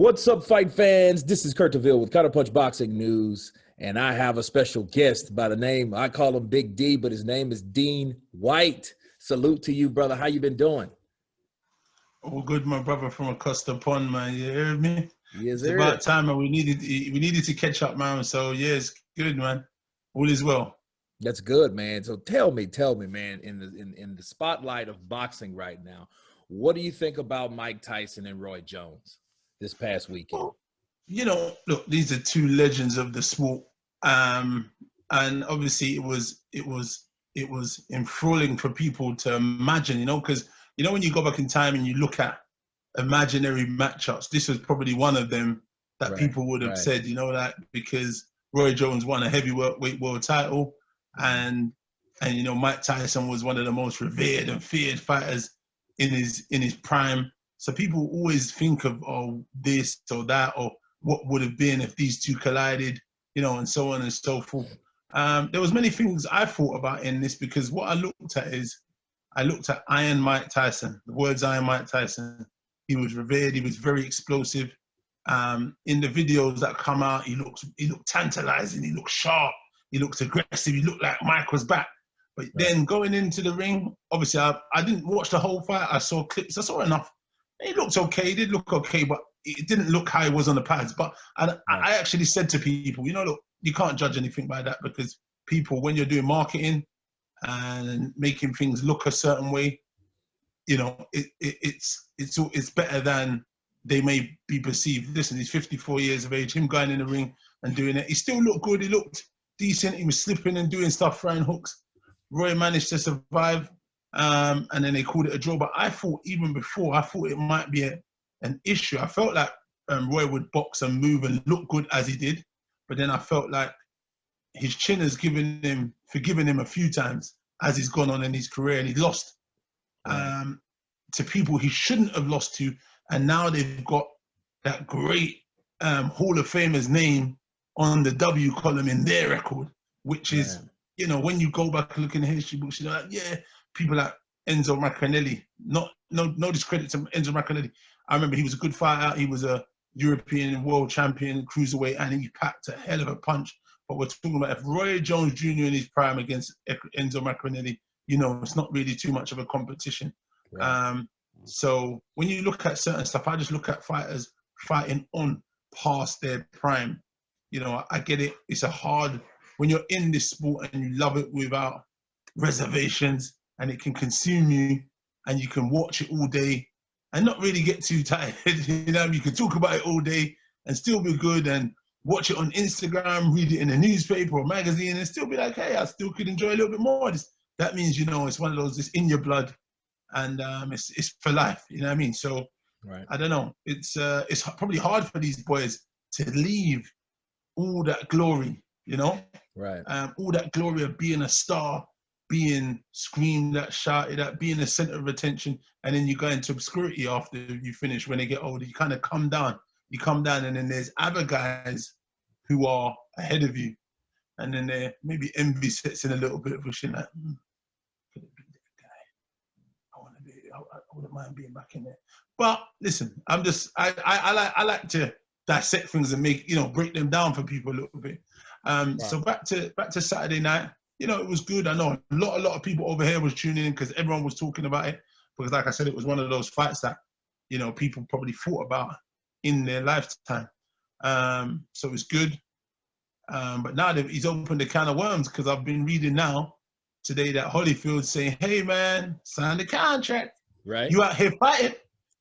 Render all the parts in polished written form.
What's up, fight fans? This is Kurt DeVille with Counterpunch Boxing News, and I have a special guest by the name, I call him Big D, but his name is Dean Whyte. Salute to you, brother. How you been doing? All good, my brother from across the pond, man. You hear me? Yes, It's sir. about time, and we needed to catch up, man. So yeah, it's good, man. All is well. That's good, man. So tell me, man, in the spotlight of boxing right now, what do you think about Mike Tyson and Roy Jones this past weekend? Well, look, these are two legends of the sport, and obviously it was enthralling for people to imagine, because when you go back in time and you look at imaginary matchups, this was probably one of them that people would have said, that because Roy Jones won a heavyweight world title, and Mike Tyson was one of the most revered and feared fighters in his prime. So people always think of this or that, or what would have been if these two collided, and so on and so forth. There was many things I thought about in this, because what I looked at Iron Mike Tyson, the words Iron Mike Tyson. He was revered. He was very explosive. In the videos that come out, he looked tantalizing. He looked sharp. He looked aggressive. He looked like Mike was back. But then going into the ring, obviously I didn't watch the whole fight. I saw clips. I saw enough. He looked okay. He did look okay, but it didn't look how he was on the pads. But I actually said to people, look, you can't judge anything by that, because people, when you're doing marketing and making things look a certain way, it's better than they may be perceived. Listen, he's 54 years of age. Him going in the ring and doing it, he still looked good. He looked decent. He was slipping and doing stuff, throwing hooks. Roy managed to survive, and then they called it a draw. But I thought even before, I thought it might be an issue. I felt like Roy would box and move and look good as he did, but then I felt like his chin has forgiven him a few times as he's gone on in his career, and he lost to people he shouldn't have lost to, and now they've got that great Hall of Famer's name on the W column in their record, which is, when you go back and look in the history books, people like Enzo Maccarinelli, no discredit to Enzo Maccarinelli. I remember he was a good fighter. He was a European world champion, cruiserweight, and he packed a hell of a punch. But we're talking about if Roy Jones Jr. in his prime against Enzo Maccarinelli, it's not really too much of a competition. So when you look at certain stuff, I just look at fighters fighting on past their prime. I get it. It's when you're in this sport and you love it without reservations, and it can consume you, and you can watch it all day and not really get too tired. You can talk about it all day and still be good, and watch it on Instagram, read it in a newspaper or magazine, and still be like, hey, I still could enjoy a little bit more. That means, it's one of those, it's in your blood, and it's for life. You know what I mean? So I don't know. It's probably hard for these boys to leave all that glory, all that glory of being a star, being screamed at, shouted at, being the center of attention, and then you go into obscurity after you finish. When they get older, you kind of come down. You come down, and then there's other guys who are ahead of you, and then there maybe envy sets in a little bit, wishing that could have been that guy. I wouldn't mind being back in there. But listen, I like to dissect things and make break them down for people a little bit. So back to Saturday night. It was good. I know a lot of people over here was tuning in because everyone was talking about it. Because like I said, it was one of those fights that people probably thought about in their lifetime. So it's good. But now he's opened a can of worms, because I've been reading now today that Holyfield's saying, hey man, sign the contract. Right. You out here fighting.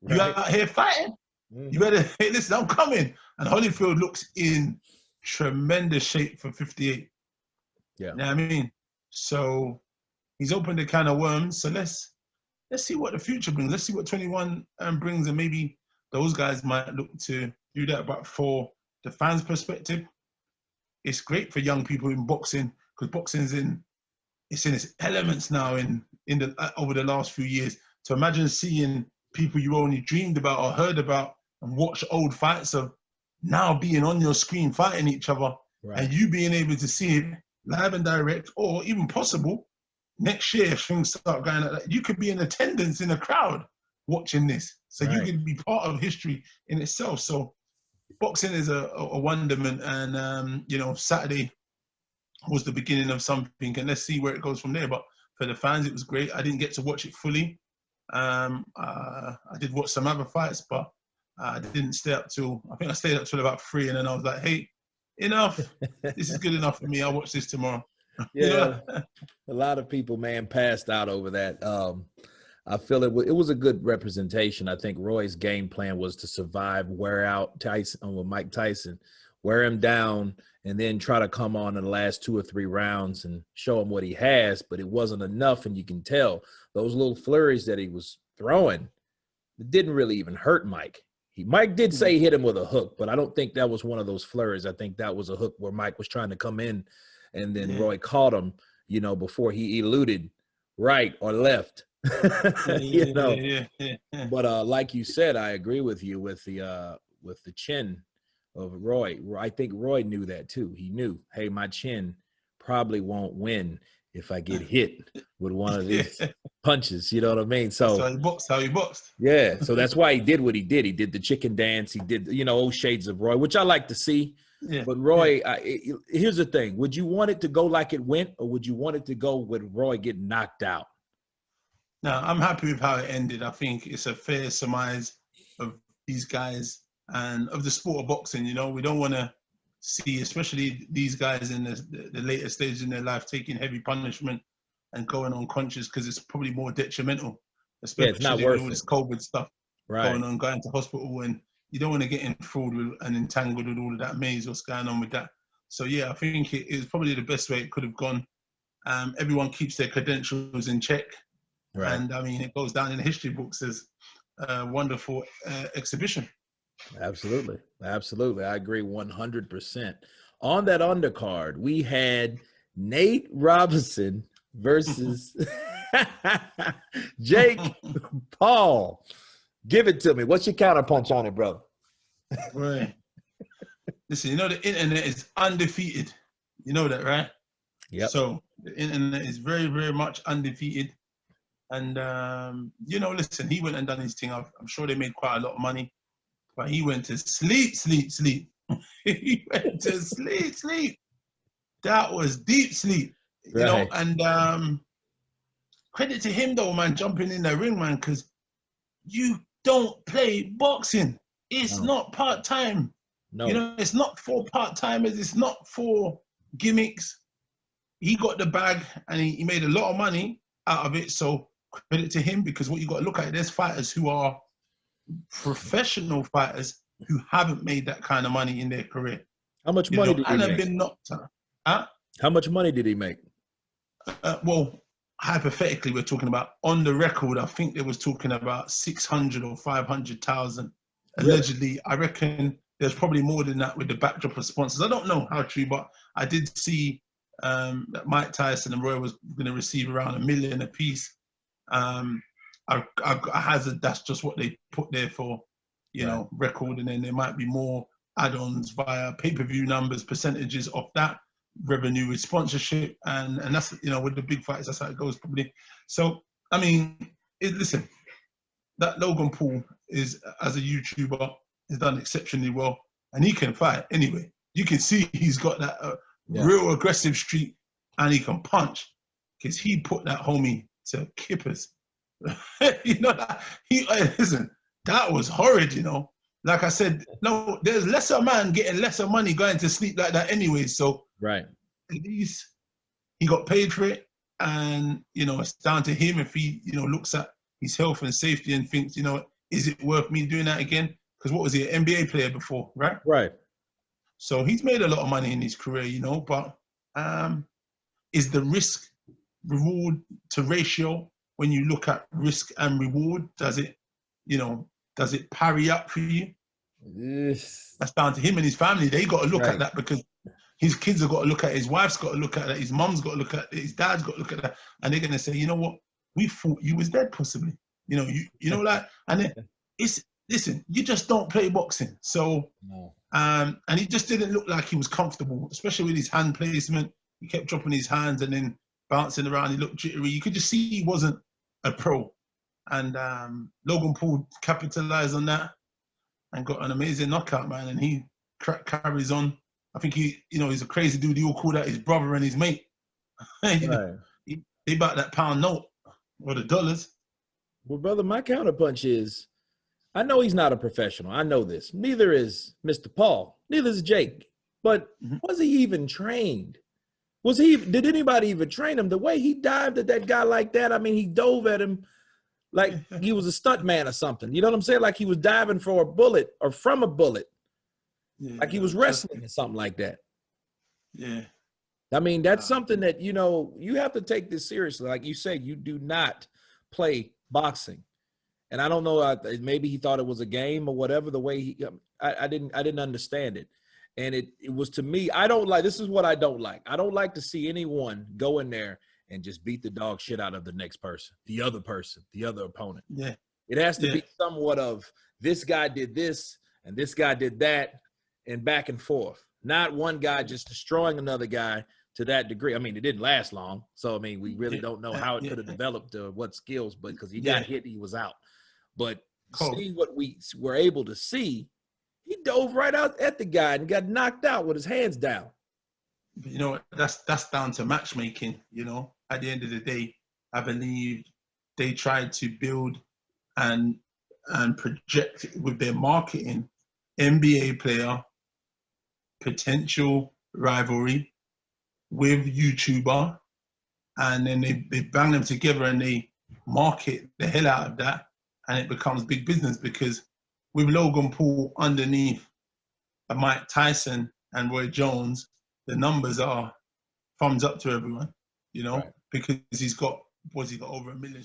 You out here fighting. Mm-hmm. You better, hey, listen, I'm coming. And Holyfield looks in tremendous shape for 58. Yeah. You know what I mean? So he's opened a can of worms. So let's see what the future brings. Let's see what 21 brings, and maybe those guys might look to do that. But for the fans' perspective, it's great for young people in boxing, because boxing's in its elements now over the last few years. So imagine seeing people you only dreamed about or heard about and watch old fights of now being on your screen fighting each other, and you being able to see it live and direct, or even possible next year if things start going like that, you could be in attendance in a crowd watching this. So you could be part of history in itself. So boxing is a wonderment, and you know, Saturday was the beginning of something, and let's see where it goes from there. But for the fans, it was great. I didn't get to watch it fully. I did watch some other fights, but I didn't stay up till, I think I stayed up till about 3, and then I was like, hey, enough. This is good enough for me. I'll watch this tomorrow. You Yeah, know? a lot of people, man, passed out over that. I feel it was a good representation. I think Roy's game plan was to survive, wear out Tyson with Mike Tyson, wear him down, and then try to come on in the last 2 or 3 rounds and show him what he has. But it wasn't enough, and you can tell those little flurries that he was throwing, it didn't really even hurt Mike. Mike did say he hit him with a hook, but I don't think that was one of those flurries. I think that was a hook where Mike was trying to come in, and then Roy caught him, you know, before he eluded right or left. You know. But like you said, I agree with you with the chin of Roy. I think Roy knew that too. He knew, hey, my chin probably won't win if I get hit with one of these punches. You know what I mean? So how he boxed. yeah, so that's why he did what he did. He did the chicken dance. He did, you know, old shades of Roy, which I like to see. Yeah. But Roy, here's the thing: would you want it to go like it went, or would you want it to go with Roy getting knocked out? Now, I'm happy with how it ended. I think it's a fair surmise of these guys and of the sport of boxing. You know, we don't want to see, especially these guys in the later stage in their life, taking heavy punishment and going unconscious, because it's probably more detrimental, especially it's not with worth all it. this COVID stuff going Right. on, going to hospital, and you don't want to get enthralled with and entangled with all of that maze, what's going on with that. So yeah, I think it is probably the best way it could have gone. Everyone keeps their credentials in check. Right. And I mean, it goes down in the history books as a wonderful exhibition. Absolutely. Absolutely. I agree 100%. On that undercard, we had Nate Robinson versus Jake Paul. Give it to me. What's your counterpunch on it, brother? Right. Listen, you know, the internet is undefeated. You know that, right? Yep. So the internet is very, very much undefeated. And, you know, listen, he went and done his thing. I'm sure they made quite a lot of money. But he went to sleep. He went to sleep. That was deep sleep. Right. You know, and credit to him, though, man, jumping in the ring, man, because you don't play boxing. It's not part-time. No. You know, it's not for part-timers. It's not for gimmicks. He got the bag, and he made a lot of money out of it. So credit to him, because what you got to look at, there's fighters who are professional fighters who haven't made that kind of money in their career. How much money did he make? Have been knocked out. How much money did he make? Well, hypothetically, we're talking about, on the record, I think they was talking about 600 or 500,000 allegedly. Really? I reckon there's probably more than that with the backdrop of sponsors. I don't know how true, but I did see that Mike Tyson and Roy was going to receive around $1 million a piece. I hazard that's just what they put there for, you know, record, and then there might be more add-ons via pay-per-view numbers, percentages of that revenue with sponsorship, and that's, you know, with the big fights, that's how it goes probably. So I mean, listen, that Logan Paul is, as a YouTuber, has done exceptionally well, and he can fight anyway. You can see he's got that real aggressive streak, and he can punch, because he put that homie to kippers. You know, that listen, that was horrid, you know. Like I said, no, there's lesser man getting lesser money going to sleep like that anyway. So right, at least he got paid for it, and you know, it's down to him if he, you know, looks at his health and safety and thinks, you know, is it worth me doing that again? Because what was he, an NBA player before, right? Right. So he's made a lot of money in his career, you know, but is the risk reward to ratio, when you look at risk and reward, does it, you know, does it parry up for you? Yes. That's down to him and his family. They got to look at that, because his kids have got to look at it, his wife's got to look at it, his mum's got to look at it, his dad's got to look at that, and they're going to say, you know what, we thought you was dead possibly. You know, you know, like, and then listen, you just don't play boxing. So, and he just didn't look like he was comfortable, especially with his hand placement. He kept dropping his hands and then bouncing around. He looked jittery. You could just see he wasn't a pro. And Logan Paul capitalized on that. and got an amazing knockout, man. And he carries on. I think he's a crazy dude. He all call that his brother and his mate. Right. They bought that pound note or the dollars. Well, brother, my counterpunch is, I know he's not a professional. I know this. Neither is Mr. Paul. Neither is Jake. But was he even trained? Did anybody even train him? The way he dived at that guy like that, I mean, he dove at him like he was a stunt man or something. You know what I'm saying? Like he was diving for a bullet or from a bullet. Yeah, like he was wrestling or something like that. Yeah. I mean, that's something that, you have to take this seriously. Like you say, you do not play boxing. And I don't know, maybe he thought it was a game or whatever, the way I didn't understand it. And it was, to me, this is what I don't like. I don't like to see anyone go in there and just beat the dog shit out of the next person, the other opponent. Yeah. It has to be somewhat of, this guy did this and this guy did that, and back and forth. Not one guy just destroying another guy to that degree. I mean, it didn't last long. So, I mean, we really don't know how it could have developed or what skills, but because he got hit, he was out. But see what we were able to see, he dove right out at the guy and got knocked out with his hands down. That's down to matchmaking. At the end of the day, I believe they tried to build and project with their marketing NBA player potential rivalry with YouTuber, and then they bang them together and they market the hell out of that, and it becomes big business. Because with Logan Paul underneath Mike Tyson and Roy Jones, the numbers are thumbs up to everyone, Right. because he's got over 1 million.